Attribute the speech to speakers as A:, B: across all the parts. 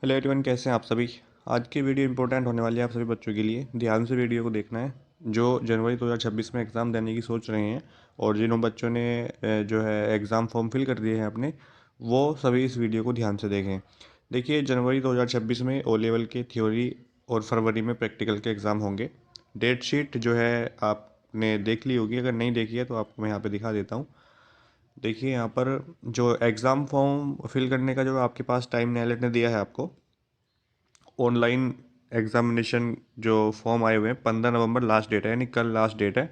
A: Hello everyone, कैसे हैं आप सभी। आज की वीडियो इंपॉर्टेंट होने वाली है आप सभी बच्चों के लिए। ध्यान से वीडियो को देखना है। जो जनवरी 2026 में एग्ज़ाम देने की सोच रहे हैं और जिन बच्चों ने जो है एग्ज़ाम फॉर्म फिल कर दिए हैं अपने, वो सभी इस वीडियो को ध्यान से देखें। देखिए, जनवरी 2026 में ओ लेवल के थ्योरी और फरवरी में प्रैक्टिकल के एग्ज़ाम होंगे। डेट शीट जो है आपने देख ली होगी, अगर नहीं देखी है तो आपको मैं यहाँ पर दिखा देता हूँ। देखिए यहाँ पर जो एग्ज़ाम फॉर्म फिल करने का जो आपके पास टाइम नेलेट ने दिया है आपको, ऑनलाइन एग्जामिनेशन जो फॉर्म आए हुए हैं, 15 नवंबर लास्ट डेट है, यानी कल लास्ट डेट है।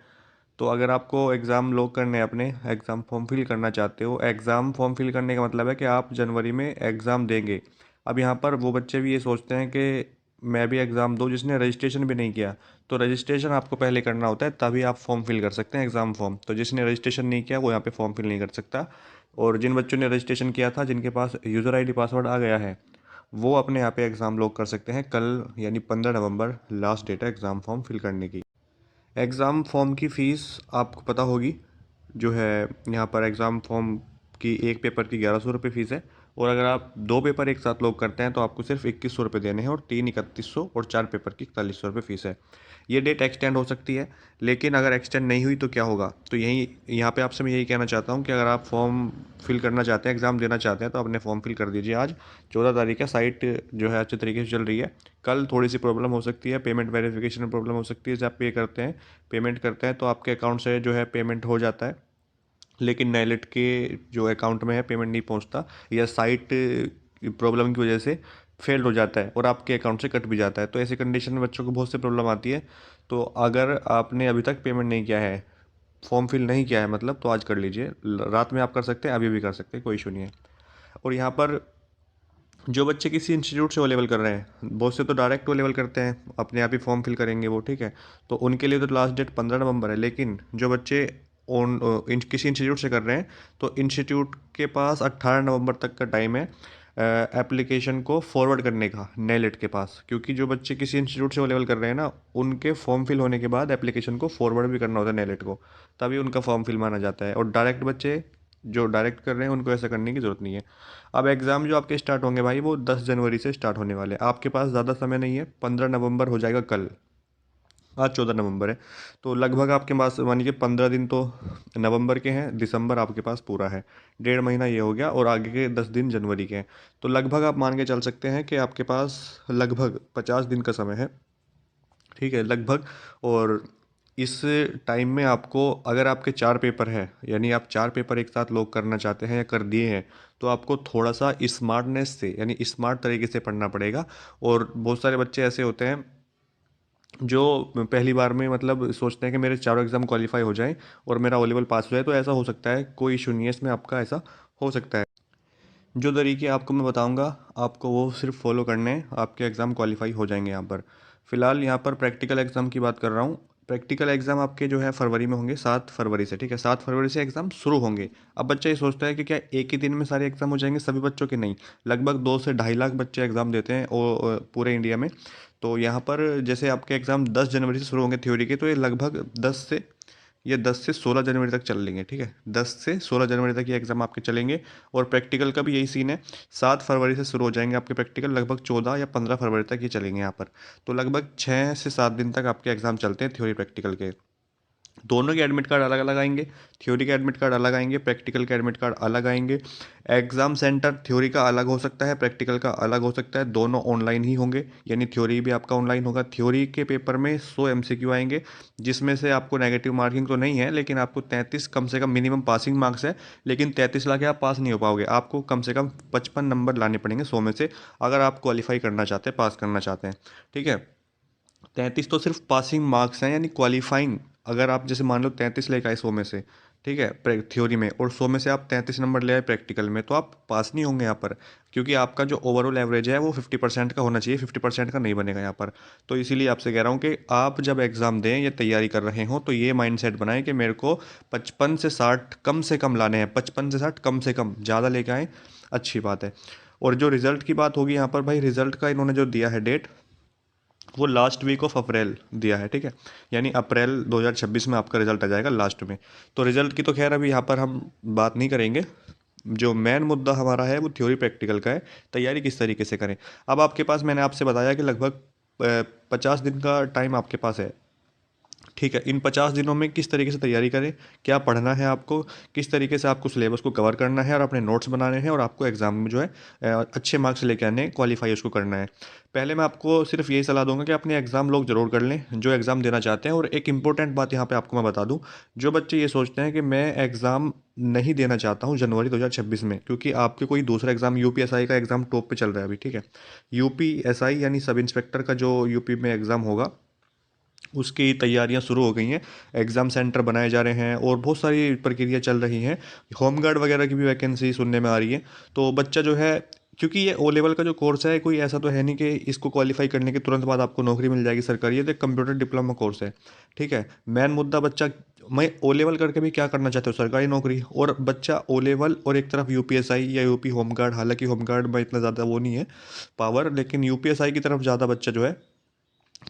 A: तो अगर आपको एग्ज़ाम लॉक करने हैं, अपने एग्ज़ाम फॉर्म फिल करना चाहते हो, एग्ज़ाम फॉर्म फिल करने का मतलब है कि आप जनवरी में एग्ज़ाम देंगे। अब यहाँ पर वो बच्चे भी ये सोचते हैं कि मैं भी एग्ज़ाम दूँ, जिसने रजिस्ट्रेशन भी नहीं किया। तो रजिस्ट्रेशन आपको पहले करना होता है, तभी आप फॉर्म फिल कर सकते हैं एग्ज़ाम फॉर्म। तो जिसने रजिस्ट्रेशन नहीं किया वो यहाँ पे फॉर्म फिल नहीं कर सकता। और जिन बच्चों ने रजिस्ट्रेशन किया था, जिनके पास यूज़र आईडी पासवर्ड आ गया है, वो अपने यहाँ पे एग्ज़ाम लॉक कर सकते हैं। कल यानी 15 नवंबर लास्ट डेट है एग्ज़ाम फॉर्म फिल करने की। एग्ज़ाम फॉर्म की फ़ीस आपको पता होगी। जो है यहाँ पर एग्ज़ाम फॉर्म की एक पेपर की 1100 रुपये फ़ीस है। और अगर आप दो पेपर एक साथ लॉक करते हैं तो आपको सिर्फ 2100 रुपये देने हैं, और तीन 3100, और चार पेपर की 4100 रुपये फ़ीस है। ये डेट एक्सटेंड हो सकती है, लेकिन अगर एक्सटेंड नहीं हुई तो क्या होगा। तो यही यहाँ पे आपसे मैं यही कहना चाहता हूँ कि अगर आप फॉर्म फिल करना चाहते हैं, एग्ज़ाम देना चाहते हैं, तो अपने फॉर्म फिल कर दीजिए। आज 14 तारीख है, साइट जो है अच्छे तरीके से चल रही है। कल थोड़ी सी प्रॉब्लम हो सकती है, पेमेंट वेरिफिकेशन में प्रॉब्लम हो सकती है। जब आप पेमेंट करते हैं तो आपके अकाउंट से जो है पेमेंट हो जाता है, लेकिन नेलेट के जो अकाउंट में है पेमेंट नहीं पहुंचता, या साइट प्रॉब्लम की वजह से फेल्ड हो जाता है और आपके अकाउंट से कट भी जाता है। तो ऐसी कंडीशन में बच्चों को बहुत सी प्रॉब्लम आती है। तो अगर आपने अभी तक पेमेंट नहीं किया है, फॉर्म फिल नहीं किया है मतलब, तो आज कर लीजिए। रात में आप कर सकते हैं, अभी भी कर सकते हैं, कोई इशू नहीं है। और यहाँ पर जो बच्चे किसी इंस्टीट्यूट से ओ लेवल कर रहे हैं, बहुत से तो डायरेक्ट ओ लेवल करते हैं, अपने आप ही फॉर्म फिल करेंगे वो, ठीक है। तो उनके लिए तो लास्ट डेट 15 नवंबर है। लेकिन जो बच्चे किसी इंस्टीट्यूट से कर रहे हैं, तो इंस्टीट्यूट के पास 18 नवंबर तक का टाइम है एप्लीकेशन को फॉरवर्ड करने का नेलेट के पास। क्योंकि जो बच्चे किसी इंस्टीट्यूट से ओ लेवल कर रहे हैं ना, उनके फॉर्म फिल होने के बाद एप्लीकेशन को फॉरवर्ड भी करना होता है नेलेट को, तभी उनका फॉर्म फिल माना जाता है। और डायरेक्ट बच्चे जो डायरेक्ट कर रहे हैं, उनको ऐसा करने की ज़रूरत नहीं है। अब एग्ज़ाम जो आपके स्टार्ट होंगे भाई, वो 10 जनवरी से स्टार्ट होने वाले हैं। आपके पास ज़्यादा समय नहीं है, 15 नवंबर हो जाएगा कल। आज 14 नवंबर है, तो लगभग आपके पास मानिए कि 15 दिन तो नवंबर के हैं, दिसंबर आपके पास पूरा है। 1.5 महीना ये हो गया, और आगे के 10 दिन जनवरी के हैं। तो लगभग आप मान के चल सकते हैं कि आपके पास लगभग 50 दिन का समय है, ठीक है, लगभग। और इस टाइम में आपको, अगर आपके चार पेपर है, यानी आप चार पेपर एक साथ लॉक करना चाहते हैं या कर दिए हैं, तो आपको थोड़ा सा स्मार्टनेस से, यानी स्मार्ट तरीके से पढ़ना पड़ेगा। और बहुत सारे बच्चे ऐसे होते हैं जो पहली बार में मतलब सोचते हैं कि मेरे चारों एग्ज़ाम क्वालिफाई हो जाएं और मेरा ओ लेवल पास हो जाए। तो ऐसा हो सकता है, कोई इशू नहीं है इसमें, आपका ऐसा हो सकता है। जो तरीके आपको मैं बताऊंगा, आपको वो सिर्फ फॉलो करने हैं, आपके एग्ज़ाम क्वालिफाई हो जाएंगे यहाँ पर। फ़िलहाल यहाँ पर प्रैक्टिकल एग्ज़ाम की बात कर रहा हूँ। प्रैक्टिकल एग्ज़ाम आपके जो है फरवरी में होंगे, 7 फरवरी से, ठीक है। 7 फरवरी से एग्ज़ाम शुरू होंगे। अब बच्चा ये सोचता है कि क्या एक ही दिन में सारे एग्ज़ाम हो जाएंगे, सभी बच्चों के नहीं। लगभग 2 से 2.5 लाख बच्चे एग्ज़ाम देते हैं पूरे इंडिया में। तो यहाँ पर जैसे आपके एग्ज़ाम 10 जनवरी से शुरू होंगे थ्योरी के, तो ये 10 से 16 जनवरी तक चल लेंगे, ठीक है। 10 से 16 जनवरी तक ये एग्ज़ाम आपके चलेंगे। और प्रैक्टिकल का भी यही सीन है, 7 फरवरी से शुरू हो जाएंगे आपके प्रैक्टिकल, लगभग 14 या 15 फरवरी तक ये चलेंगे यहाँ पर। तो लगभग 6 से 7 दिन तक आपके एग्ज़ाम चलते हैं थ्योरी प्रैक्टिकल के। दोनों के एडमिट कार्ड अलग अलग आएंगे। थ्योरी के एडमिट कार्ड अलग आएंगे, प्रैक्टिकल के एडमिट कार्ड अलग आएंगे। एग्ज़ाम सेंटर थ्योरी का अलग हो सकता है, प्रैक्टिकल का अलग हो सकता है। दोनों ऑनलाइन ही होंगे, यानी थ्योरी भी आपका ऑनलाइन होगा। थ्योरी के पेपर में 100 MCQ आएंगे, जिसमें से आपको नेगेटिव मार्किंग तो नहीं है, लेकिन आपको 33 कम से कम मिनिमम पासिंग मार्क्स है। लेकिन 33 ला के आप पास नहीं हो पाओगे, आपको कम से कम 55 नंबर लाने पड़ेंगे 100 में से, अगर आप क्वालिफाई करना चाहते हैं, पास करना चाहते हैं, ठीक है। 33 तो सिर्फ पासिंग मार्क्स हैं, यानी क्वालिफाइंग। अगर आप जैसे मान लो 33 लेकर आए 100 में से, ठीक है, थ्योरी में, और 100 में से आप 33 नंबर ले आए प्रैक्टिकल में, तो आप पास नहीं होंगे यहाँ पर। क्योंकि आपका जो ओवरऑल एवरेज है वो 50% का होना चाहिए, 50% का नहीं बनेगा यहाँ पर। तो इसीलिए आपसे कह रहा हूँ कि आप जब एग्ज़ाम दें या तैयारी कर रहे हो, तो ये माइंडसेट बनाएं कि मेरे को 55 से 60 कम से कम लाने हैं। 55 से 60 कम से कम, ज़्यादा लेके आए अच्छी बात है। और जो रिज़ल्ट की बात होगी यहाँ पर भाई, रिज़ल्ट का इन्होंने जो दिया है डेट, वो लास्ट वीक ऑफ अप्रैल दिया है, ठीक है। यानी अप्रैल 2026 में आपका रिजल्ट आ जाएगा लास्ट में। तो रिजल्ट की तो खैर अभी यहाँ पर हम बात नहीं करेंगे। जो मेन मुद्दा हमारा है वो थ्योरी प्रैक्टिकल का है, तैयारी किस तरीके से करें। अब आपके पास मैंने आपसे बताया कि लगभग 50 दिन का टाइम आपके पास है। ठीक है, इन 50 दिनों में किस तरीके से तैयारी करें, क्या पढ़ना है आपको, किस तरीके से आपको सिलेबस को कवर करना है और अपने नोट्स बनाने हैं और आपको एग्जाम में जो है अच्छे मार्क्स लेके आने हैं, क्वालिफाई उसको करना है। पहले मैं आपको सिर्फ यही सलाह दूंगा कि अपने एग्ज़ाम लोग जरूर कर लें जो एग्ज़ाम देना चाहते हैं। और एक इंपॉर्टेंट बात यहाँ पे आपको मैं बता दूँ, जो बच्चे ये सोचते हैं कि मैं एग्ज़ाम नहीं देना चाहता हूँ जनवरी 2026 में, क्योंकि आपके कोई दूसरा एग्ज़ाम यूपीएसआई का एग्ज़ाम टॉप पे चल रहा है अभी। ठीक है, यूपीएसआई यानी सब इंस्पेक्टर का जो यूपी में एग्ज़ाम होगा उसकी तैयारियां शुरू हो गई हैं, एग्ज़ाम सेंटर बनाए जा रहे हैं और बहुत सारी प्रक्रिया चल रही हैं। होमगार्ड वगैरह की भी वैकेंसी सुनने में आ रही है। तो बच्चा जो है, क्योंकि ये ओ लेवल का जो कोर्स है, कोई ऐसा तो है नहीं कि इसको क्वालिफाई करने के तुरंत बाद आपको नौकरी मिल जाएगी सरकारी। ये तो एक कंप्यूटर डिप्लोमा कोर्स है। ठीक है, मेन मुद्दा बच्चा, मैं ओ लेवल करके भी क्या करना चाहता हूँ, सरकारी नौकरी, और बच्चा ओ लेवल और एक तरफ यूपीएसआई या यूपी होमगार्ड, हालांकि होमगार्ड में इतना ज़्यादा वो नहीं है पावर, लेकिन यूपीएसआई की तरफ ज़्यादा बच्चा जो है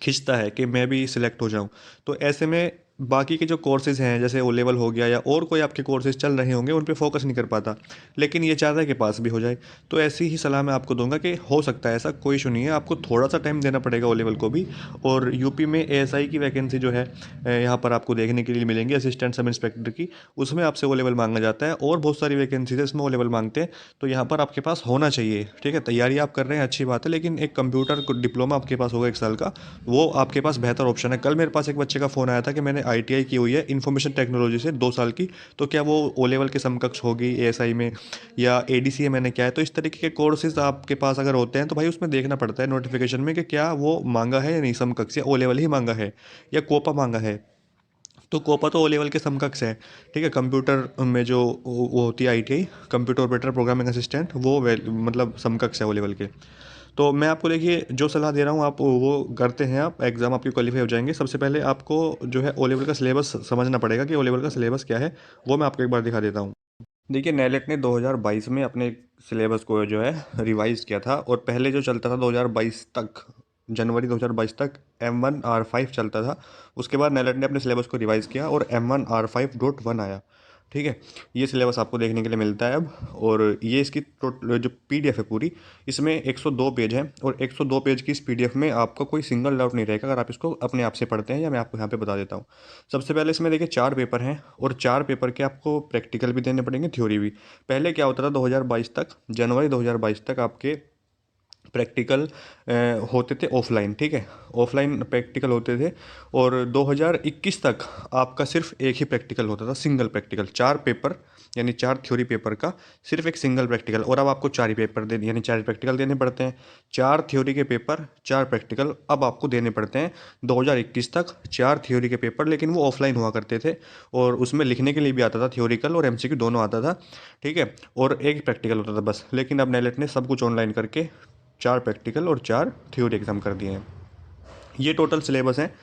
A: खिंचता है कि मैं भी सिलेक्ट हो जाऊं। तो ऐसे में बाकी के जो कोर्सेज़ हैं, जैसे ओ लेवल हो गया या और कोई आपके कोर्सेज़ चल रहे होंगे, उन पे फोकस नहीं कर पाता, लेकिन ये चाहता है कि पास भी हो जाए। तो ऐसी ही सलाह मैं आपको दूंगा कि हो सकता है, ऐसा कोई इशू नहीं है, आपको थोड़ा सा टाइम देना पड़ेगा ओ लेवल को भी। और यूपी में एएसआई की वैकेंसी जो है यहाँ पर आपको देखने के लिए मिलेंगी, असिस्टेंट सब इंस्पेक्टर की, उसमें आपसे ओ लेवल मांगा जाता है। और बहुत सारी वैकेंसीज है इसमें ओ लेवल मांगते हैं, तो यहाँ पर आपके पास होना चाहिए। ठीक है, तैयारी आप कर रहे हैं, अच्छी बात है, लेकिन एक कंप्यूटर डिप्लोमा आपके पास होगा 1 साल का, वो आपके पास बेहतर ऑप्शन है। कल मेरे पास एक बच्चे का फ़ोन आया था कि मैंने आईटीआई की हुई है इन्फॉर्मेशन टेक्नोलॉजी से 2 साल की, तो क्या वो ओ लेवल के समकक्ष होगी एएसआई में, या एडीसीए मैंने क्या है। तो इस तरीके के कोर्सेज आपके पास अगर होते हैं तो भाई उसमें देखना पड़ता है नोटिफिकेशन में कि क्या वो मांगा है या नहीं, समकक्ष या ओ लेवल ही मांगा है या कोपा मांगा है। तो कोपा तो ओ लेवल के समकक्ष है। ठीक है, कंप्यूटर में जो वो होती है ITI, computer operator programming assistant, वो मतलब समकक्ष है ओ लेवल के। तो मैं आपको देखिए जो सलाह दे रहा हूँ आप वो करते हैं, आप एग्ज़ाम आपकी क्वालिफाई हो जाएंगे। सबसे पहले आपको जो है ओ लेवल का सिलेबस समझना पड़ेगा कि ओ लेवल का सिलेबस क्या है, वो मैं आपको एक बार दिखा देता हूँ। देखिए, नेलेट ने 2022 में अपने सिलेबस को जो है रिवाइज किया था, और पहले जो चलता था 2022 तक, जनवरी 2022 तक M1R5 चलता था। उसके बाद नेलेट ने अपने सिलेबस को रिवाइज किया और M1R5.1 आया। ठीक है, ये सिलेबस आपको देखने के लिए मिलता है अब। और ये इसकी टोटल जो पीडीएफ है पूरी, इसमें 102 पेज है, और 102 पेज की इस पीडीएफ में आपका कोई सिंगल डाउट नहीं रहेगा अगर आप इसको अपने आप से पढ़ते हैं, या मैं आपको यहाँ पे बता देता हूँ। सबसे पहले इसमें देखिए 4 पेपर हैं, और 4 पेपर के आपको प्रैक्टिकल भी देने पड़ेंगे, थ्योरी भी। पहले क्या होता था, 2022 तक, जनवरी 2022 तक आपके प्रैक्टिकल होते थे ऑफलाइन। ठीक है, ऑफलाइन प्रैक्टिकल होते थे। और 2021 तक आपका सिर्फ एक ही प्रैक्टिकल होता था, सिंगल प्रैक्टिकल, 4 पेपर यानी 4 थ्योरी पेपर का सिर्फ एक सिंगल प्रैक्टिकल। और अब आपको 4 ही पेपर देने, यानी 4 प्रैक्टिकल देने पड़ते हैं। 4 थ्योरी के पेपर, 4 प्रैक्टिकल अब आपको देने पड़ते हैं। 2021 तक 4 थ्योरी के पेपर, लेकिन वो ऑफलाइन हुआ करते थे, और उसमें लिखने के लिए भी आता था, थ्योरिकल और एमसीक्यू दोनों आता था। ठीक है, और एक प्रैक्टिकल होता था बस। लेकिन अब नेलेट ने सब कुछ ऑनलाइन करके 4 प्रैक्टिकल और 4 थ्योरी एग्ज़ाम कर दिए हैं। ये टोटल सिलेबस है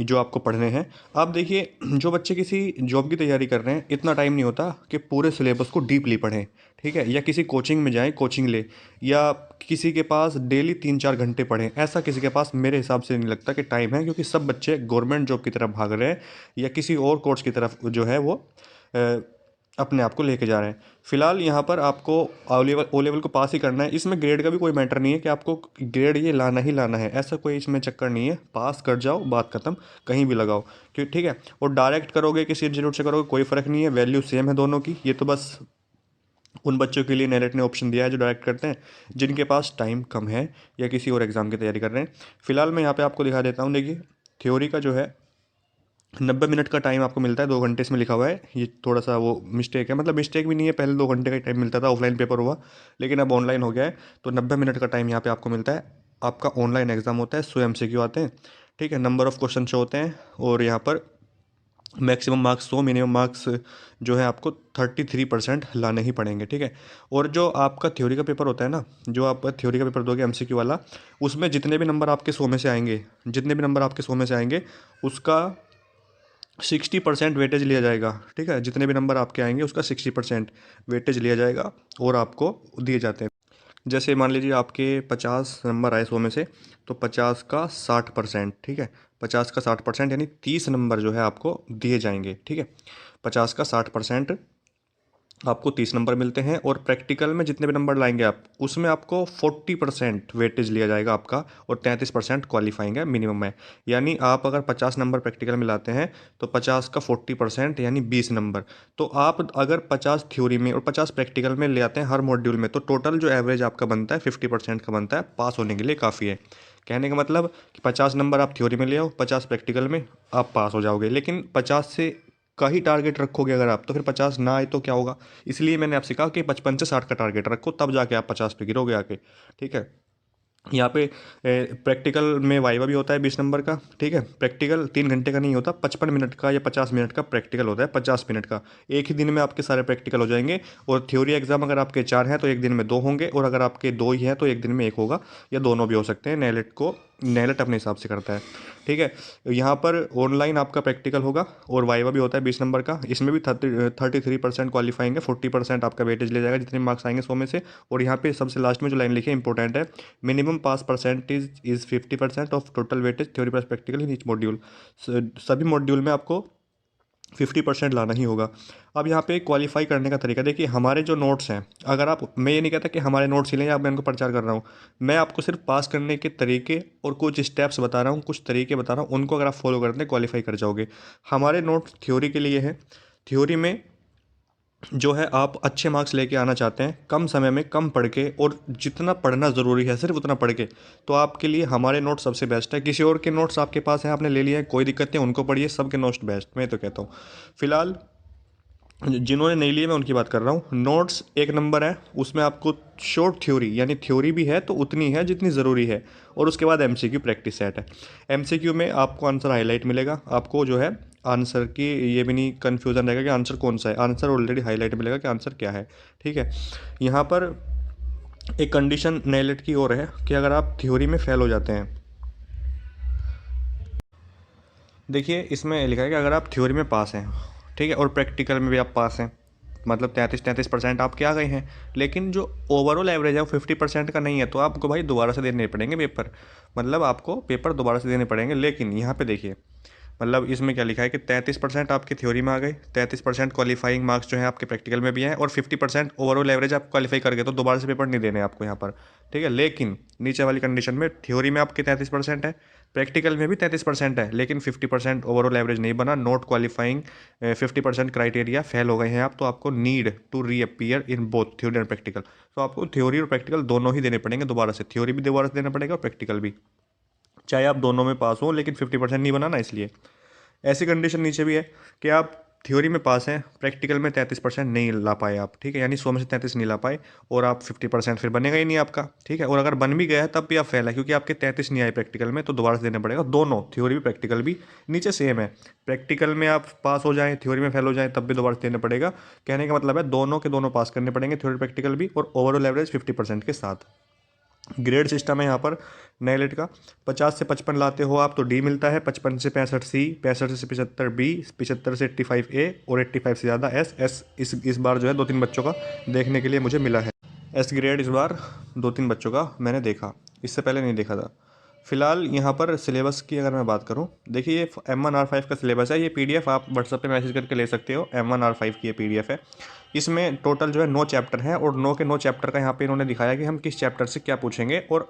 A: जो आपको पढ़ने हैं। अब देखिए, जो बच्चे किसी जॉब की तैयारी कर रहे हैं, इतना टाइम नहीं होता कि पूरे सिलेबस को डीपली पढ़ें। ठीक है, या किसी कोचिंग में जाएं, कोचिंग ले, या किसी के पास डेली 3-4 घंटे पढ़ें, ऐसा किसी के पास मेरे हिसाब से नहीं लगता कि टाइम है। क्योंकि सब बच्चे गवर्नमेंट जॉब की तरफ भाग रहे हैं, या किसी और कोर्स की तरफ जो है वो अपने आप को लेके जा रहे हैं। फिलहाल यहाँ पर आपको ओ लेवल को पास ही करना है। इसमें ग्रेड का भी कोई मैटर नहीं है कि आपको ग्रेड ये लाना ही लाना है, ऐसा कोई इसमें चक्कर नहीं है। पास कर जाओ, बात खत्म, कहीं भी लगाओ। क्यों, ठीक है। और डायरेक्ट करोगे किसी इंस्टीट्यूट से करोगे, कोई फ़र्क नहीं है, वैल्यू सेम है दोनों की। ये तो बस उन बच्चों के लिए नेरेट ने ऑप्शन दिया है जो डायरेक्ट करते हैं, जिनके पास टाइम कम है या किसी और एग्ज़ाम की तैयारी कर रहे हैं। फिलहाल मैं यहाँ पे आपको दिखा देता हूँ। देखिए, थ्योरी का जो है 90 मिनट का टाइम आपको मिलता है, 2 घंटे इसमें लिखा हुआ है। ये थोड़ा सा वो मिस्टेक है, मतलब मिस्टेक भी नहीं है, पहले 2 घंटे का टाइम मिलता था, ऑफलाइन पेपर हुआ, लेकिन अब ऑनलाइन हो गया है। तो 90 मिनट का टाइम यहाँ पे आपको मिलता है। आपका ऑनलाइन एग्जाम होता है, 100 MCQ आते हैं। ठीक है, नंबर ऑफ क्वेश्चन शो होते हैं, और यहाँ पर मैक्सिमम मार्क्स 100, मिनिमम मार्क्स जो है आपको 33% लाने ही पड़ेंगे। ठीक है, और जो आपका थ्योरी का पेपर होता है ना, जो आप थ्योरी का पेपर दोगे MCQ वाला, उसमें जितने भी नंबर आपके 100 में से आएंगे, जितने भी नंबर आपके 100 में से आएंगे, उसका 60% वेटेज लिया जाएगा। ठीक है, जितने भी नंबर आपके आएंगे उसका 60% वेटेज लिया जाएगा, और आपको दिए जाते हैं। जैसे मान लीजिए आपके 50 नंबर आए 100 में से, तो 50 का 60%। ठीक है, 50 का 60% यानी 30 नंबर जो है आपको दिए जाएंगे। ठीक है, 50 का 60% आपको 30 नंबर मिलते हैं, और प्रैक्टिकल में जितने भी नंबर लाएंगे आप, उसमें आपको 40% वेटेज लिया जाएगा आपका, और 33% क्वालिफाइंग है, मिनिमम है। यानी आप अगर 50 नंबर प्रैक्टिकल में लाते हैं तो 50 का 40% यानी 20 नंबर। तो आप अगर 50 थ्योरी में और 50 प्रैक्टिकल में ले आते हैं हर मॉड्यूल में, तो टोटल जो एवरेज आपका बनता है 50% का बनता है, पास होने के लिए काफ़ी है। कहने का मतलब कि 50 नंबर आप थ्योरी में ले आओ, 50 प्रैक्टिकल में, आप पास हो जाओगे। लेकिन 50 से का ही टारगेट रखोगे अगर आप, तो फिर 50 ना आए तो क्या होगा। इसलिए मैंने आपसे कहा कि 55 से 60 का टारगेट रखो, तब जाके आप 50 पे गिरोगे आके। ठीक है। यहाँ पे प्रैक्टिकल में वाइवा भी होता है 20 नंबर का। ठीक है। प्रैक्टिकल 3 घंटे का नहीं होता, 55 मिनट का या 50 मिनट का प्रैक्टिकल होता है, 50 मिनट का। एक ही दिन में आपके सारे प्रैक्टिकल हो जाएंगे। और थ्योरी एग्जाम अगर आपके 4 हैं तो एक दिन में 2 होंगे, और अगर आपके 2 ही हैं तो एक दिन में 1 होगा, या दोनों भी हो सकते हैं। नेलेट अपने हिसाब से करता है। ठीक है। यहाँ पर ऑनलाइन आपका प्रैक्टिकल होगा, और वाइवा भी होता है 20 नंबर का। इसमें भी 33% क्वालिफाइंग है, 40% आपका वेटेज ले जाएगा जितने मार्क्स आएंगे 100 में से। और यहाँ पे सबसे लास्ट में जो लाइन लिखी है इंपॉर्टेंट है, minimum pass percentage is 50% of total weightage theory plus practical in each module. सभी मॉड्यूल में आपको 50% लाना ही होगा। अब यहाँ पे क्वालिफाई करने का तरीका देखिए, हमारे जो नोट्स हैं, अगर आप, मैं ये नहीं कहता कि हमारे नोट्स ही लें, या मैं इनको प्रचार कर रहा हूँ। मैं आपको सिर्फ पास करने के तरीके और कुछ स्टेप्स बता रहा हूँ, कुछ तरीके बता रहा हूँ, उनको अगर आप फॉलो करते हैं क्वालिफाई कर जाओगे। हमारे नोट्स थ्योरी के लिए है। थ्योरी में जो है, आप अच्छे मार्क्स लेके आना चाहते हैं कम समय में, कम पढ़ के, और जितना पढ़ना ज़रूरी है सिर्फ उतना पढ़ के, तो आपके लिए हमारे नोट्स सबसे बेस्ट है। किसी और के नोट्स आपके पास हैं, आपने ले लिए हैं, कोई दिक्कत नहीं, उनको पढ़िए, सबके नोट्स बेस्ट मैं तो कहता हूँ। फिलहाल जिन्होंने नहीं लिए मैं उनकी बात कर रहा हूँ। नोट्स 1 नंबर है, उसमें आपको शॉर्ट थ्योरी, यानी थ्योरी भी है तो उतनी है जितनी ज़रूरी है, और उसके बाद एमसीक्यू प्रैक्टिस सेट है। एमसीक्यू में आपको आंसर हाईलाइट मिलेगा, आपको जो है आंसर की ये भी नहीं कन्फ्यूज़न रहेगा कि आंसर कौन सा है, आंसर ऑलरेडी हाईलाइट मिलेगा कि आंसर क्या है। ठीक है। यहाँ पर एक कंडीशन नेलेट की और है कि अगर आप थ्योरी में फेल हो जाते हैं, देखिए इसमें लिखा है कि अगर आप थ्योरी में पास हैं, ठीक है, और प्रैक्टिकल में भी आप पास हैं, मतलब 33% आपके आ गए हैं, लेकिन जो ओवरऑल एवरेज है वो 50% का नहीं है, तो आपको भाई दोबारा से देने पड़ेंगे पेपर। मतलब आपको पेपर दोबारा से देने पड़ेंगे। लेकिन यहाँ पे देखिए, मतलब इसमें क्या लिखा है कि 33% आपकी थ्योरी में आ गए, 33% क्वालिफाइंग मार्क्स जो है आपके प्रैक्टिकल में भी हैं, और 50% ओवरऑल एवरेज आप क्वालिफाई कर गए, तो दोबारा से पेपर नहीं देने आपको यहाँ पर। ठीक है। लेकिन नीचे वाली कंडीशन में थ्योरी में आपके 33% है, प्रैक्टिकल में भी 33% है, लेकिन 50% ओवरऑल एवरेज नहीं बना, नॉट क्वालिफाइंग 50% क्राइटेरिया, फेल हो गए हैं आप, तो आपको need to reappear in both theory and practical. तो आपको थ्योरी और प्रैक्टिकल दोनों ही देने पड़ेंगे दोबारा से, थ्योरी भी दोबारा से देना पड़ेगा और प्रैक्टिकल भी, चाहे आप दोनों में पास हो, लेकिन 50% नहीं बना ना, इसलिए। ऐसी कंडीशन नीचे भी है कि आप थ्योरी में पास हैं, प्रैक्टिकल में 33% नहीं ला पाए आप, ठीक है, यानी 100 में से 33 नहीं ला पाए, और आप 50% फिर बनेगा ही नहीं आपका। ठीक है। और अगर बन भी गया है तब भी आप फेल है, क्योंकि आपके 33 नहीं आए प्रैक्टिकल में, तो दोबारा से देना पड़ेगा दोनों, थ्योरी भी प्रैक्टिकल भी। नीचे सेम है, प्रैक्टिकल में आप पास हो जाएं, थ्योरी में फेल हो जाएं, तब भी दोबारा से देना पड़ेगा। कहने का मतलब है दोनों के दोनों पास करने पड़ेंगे, थ्योरी प्रैक्टिकल भी, और ओवरऑल एवरेज 50% के साथ। ग्रेड सिस्टम है यहाँ पर नेलेट का। 50 से 55 लाते हो आप तो डी मिलता है, 55 से 65 सी, 65 से 75 बी, 75 से 85 ए, और 85 से ज़्यादा एस। इस बार जो है 2-3 बच्चों का देखने के लिए मुझे मिला है। एस ग्रेड इस बार 2-3 बच्चों का मैंने देखा, इससे पहले नहीं देखा था। फिलहाल यहाँ पर सिलेबस की अगर मैं बात करूँ, देखिए ये M1R5 का सिलेबस है। ये PDF आप व्हाट्सएप पे मैसेज करके ले सकते हो, M1R5 की ये PDF है। इसमें टोटल जो है 9 चैप्टर हैं, और 9 के 9 चैप्टर का यहाँ पे इन्होंने दिखाया कि हम किस चैप्टर से क्या पूछेंगे, और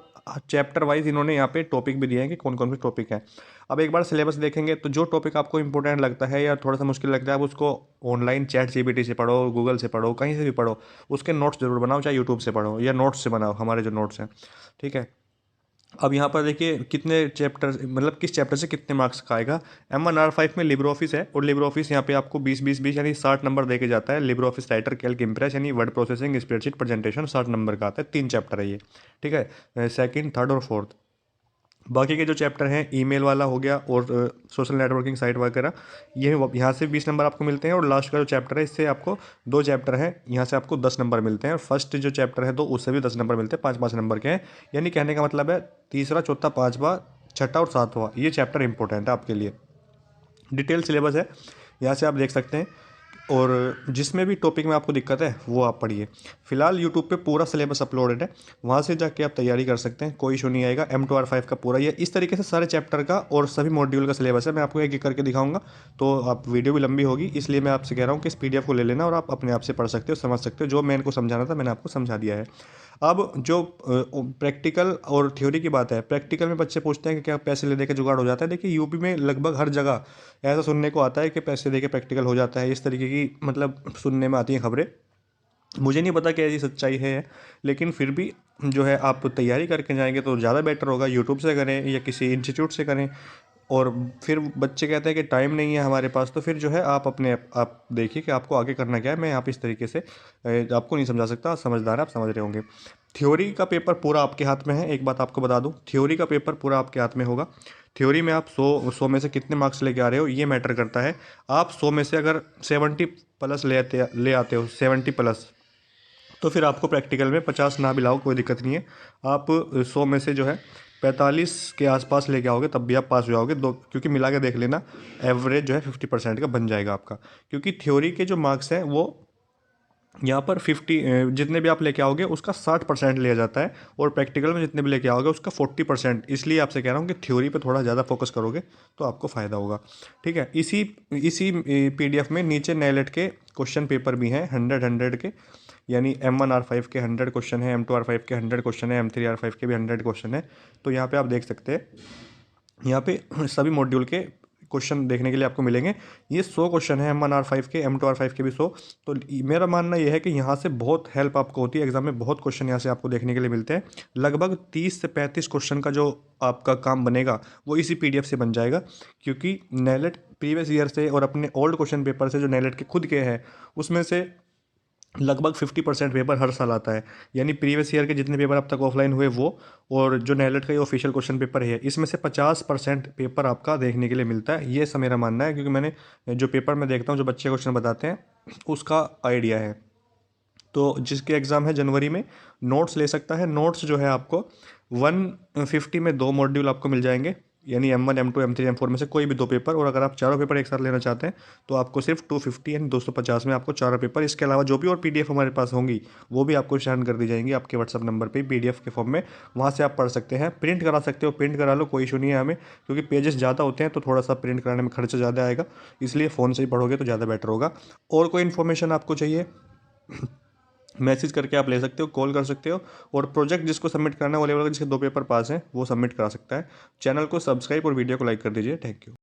A: चैप्टर वाइज इन्होंने यहाँ पे टॉपिक भी दिए हैं कि कौन कौन से टॉपिक हैं। अब एक बार सिलेबस देखेंगे तो जो टॉपिक आपको इंपॉर्टेंट लगता है या थोड़ा सा मुश्किल लगता है, आप उसको ऑनलाइन ChatGPT से पढ़ो, गूगल से पढ़ो, कहीं से भी पढ़ो, उसके नोट्स जरूर बनाओ, चाहे यूट्यूब से पढ़ो या नोट्स से बनाओ, हमारे जो नोट्स हैं। ठीक है। अब यहाँ पर देखिए कितने चैप्टर, मतलब किस चैप्टर से कितने मार्क्स का आएगा। M1R5 में लिब्रो ऑफिस है, और लिब्रो ऑफिस यहाँ पे आपको 20-20-20 यानी 60 नंबर दे के जाता है। Libre Office Writer, Calc, Impress यानी वर्ड प्रोसेसिंग, स्प्रेडशीट, प्रेजेंटेशन, 60 नंबर का आता है। 3 चैप्टर है ये। ठीक है। सेकंड, थर्ड और फोर्थ। बाकी के जो चैप्टर हैं, ईमेल वाला हो गया और सोशल नेटवर्किंग साइट वगैरह, ये यहाँ से 20 नंबर आपको मिलते हैं। और लास्ट का जो चैप्टर है, इससे आपको 2 चैप्टर हैं, यहाँ से आपको 10 नंबर मिलते हैं। और फर्स्ट जो चैप्टर है तो उससे भी 10 नंबर मिलते हैं, 5-5 नंबर के हैं। यानी कहने का मतलब है तीसरा, चौथा, पाँचवा, छठा और सातवां ये चैप्टर इंपॉर्टेंट है आपके लिए। डिटेल सिलेबस है, यहाँ से आप देख सकते हैं। और जिसमें भी टॉपिक में आपको दिक्कत है वो आप पढ़िए। फिलहाल यूट्यूब पे पूरा सिलेबस अपलोडेड है, वहाँ से जाके आप तैयारी कर सकते हैं, कोई इशू नहीं आएगा। M2R5 का पूरा ये इस तरीके से सारे चैप्टर का और सभी मॉड्यूल का सिलेबस है। मैं आपको एक एक करके दिखाऊंगा, तो आप वीडियो भी लंबी होगी, इसलिए मैं आपसे कह रहा हूँ कि इस PDF को ले लेना और आप अपने आप से पढ़ सकते हो, समझ सकते हो। जो मैं इनको समझाना था मैंने आपको समझा दिया है। अब जो प्रैक्टिकल और थ्योरी की बात है, प्रैक्टिकल में बच्चे पूछते हैं कि क्या पैसे ले दे के जुगाड़ हो जाता है। देखिए यूपी में लगभग हर जगह ऐसा सुनने को आता है कि पैसे दे के प्रैक्टिकल हो जाता है, इस तरीके की मतलब सुनने में आती हैं खबरें। मुझे नहीं पता क्या ऐसी सच्चाई है, लेकिन फिर भी जो है आप तैयारी करके जाएंगे तो ज़्यादा बेटर होगा। यूट्यूब से करें या किसी इंस्टीट्यूट से करें। और फिर बच्चे कहते हैं कि टाइम नहीं है हमारे पास, तो फिर जो है आप अपने आप देखिए कि आपको आगे करना क्या है। मैं यहाँ पे इस तरीके से आपको नहीं समझा सकता, समझदार है, आप समझ रहे होंगे। थ्योरी का पेपर पूरा आपके हाथ में है। एक बात आपको बता दूं, थ्योरी का पेपर पूरा आपके हाथ में होगा। थ्योरी में आप 100 में से कितने मार्क्स लेके आ रहे हो ये मैटर करता है। आप 100 में से अगर 70 प्लस ले आते हो, 70 प्लस, तो फिर आपको प्रैक्टिकल में 50 ना भी लाओ कोई दिक्कत नहीं है। आप 100 में से जो है 45 के आसपास लेके आओगे तब भी आप पास हो जाओगे। दो, क्योंकि मिला के देख लेना, एवरेज जो है 50% का बन जाएगा आपका। क्योंकि थ्योरी के जो मार्क्स हैं वो यहाँ पर 50 जितने भी आप लेके आओगे उसका 60% लिया जाता है, और प्रैक्टिकल में जितने भी लेके आओगे उसका 40%। इसलिए आपसे कह रहा हूँ कि थ्योरी पे थोड़ा ज़्यादा फोकस करोगे तो आपको फ़ायदा होगा। ठीक है, इसी इसी PDF में नीचे नेलेट के क्वेश्चन पेपर भी हैं 100 के, यानी M1R5 के 100 क्वेश्चन है, M2R5 के 100 क्वेश्चन है, M3R5 के भी 100 क्वेश्चन है। तो यहाँ पे आप देख सकते हैं, यहाँ पे सभी मॉड्यूल के क्वेश्चन देखने के लिए आपको मिलेंगे। ये 100 क्वेश्चन है M1R5 के, M2R5 के भी 100। तो मेरा मानना यह है कि यहाँ से बहुत हेल्प आपको होती है, एग्जाम में बहुत क्वेश्चन यहाँ से आपको देखने के लिए मिलते हैं। लगभग 30 से 35 क्वेश्चन का जो आपका काम बनेगा वो इसी PDF से बन जाएगा। क्योंकि नेलेट प्रीवियस ईयर से और अपने ओल्ड क्वेश्चन पेपर से जो नेलेट के खुद के हैं उसमें से लगभग 50% पेपर हर साल आता है। यानी प्रीवियस ईयर के जितने पेपर अब तक ऑफलाइन हुए वो, और जो नेलेट का ये ऑफिशियल क्वेश्चन पेपर है, इसमें से 50% पेपर आपका देखने के लिए मिलता है। ये सब मेरा मानना है, क्योंकि मैंने जो पेपर में देखता हूँ जो बच्चे क्वेश्चन बताते हैं उसका आइडिया है। तो जिसके एग्ज़ाम है जनवरी में, नोट्स ले सकता है। नोट्स जो है आपको 150 में 2 मॉड्यूल आपको मिल जाएंगे, यानी M1 M2 M3 M4 में से कोई भी 2 पेपर। और अगर आप चारों पेपर एक साथ लेना चाहते हैं तो आपको सिर्फ 250 यानी 250 में आपको चारों पेपर। इसके अलावा जो भी और PDF हमारे पास होंगी वो भी आपको सेंड कर दी जाएंगी आपके WhatsApp नंबर पे PDF के फॉर्म में। वहाँ से आप पढ़ सकते हैं, प्रिंट करा सकते हो, प्रिंट करा लो, कोई इशू नहीं है हमें। क्योंकि पेजेस ज़्यादा होते हैं तो थोड़ा सा प्रिंट कराने में खर्चा ज़्यादा आएगा, इसलिए फ़ोन से ही पढ़ोगे तो ज़्यादा बेटर होगा। और कोई इन्फॉर्मेशन आपको चाहिए मैसेज करके आप ले सकते हो, कॉल कर सकते हो। और प्रोजेक्ट जिसको सबमिट करना है वो लेवल का, जिसके 2 पेपर पास हैं वो सबमिट करा सकता है। चैनल को सब्सक्राइब और वीडियो को लाइक कर दीजिए। Thank you.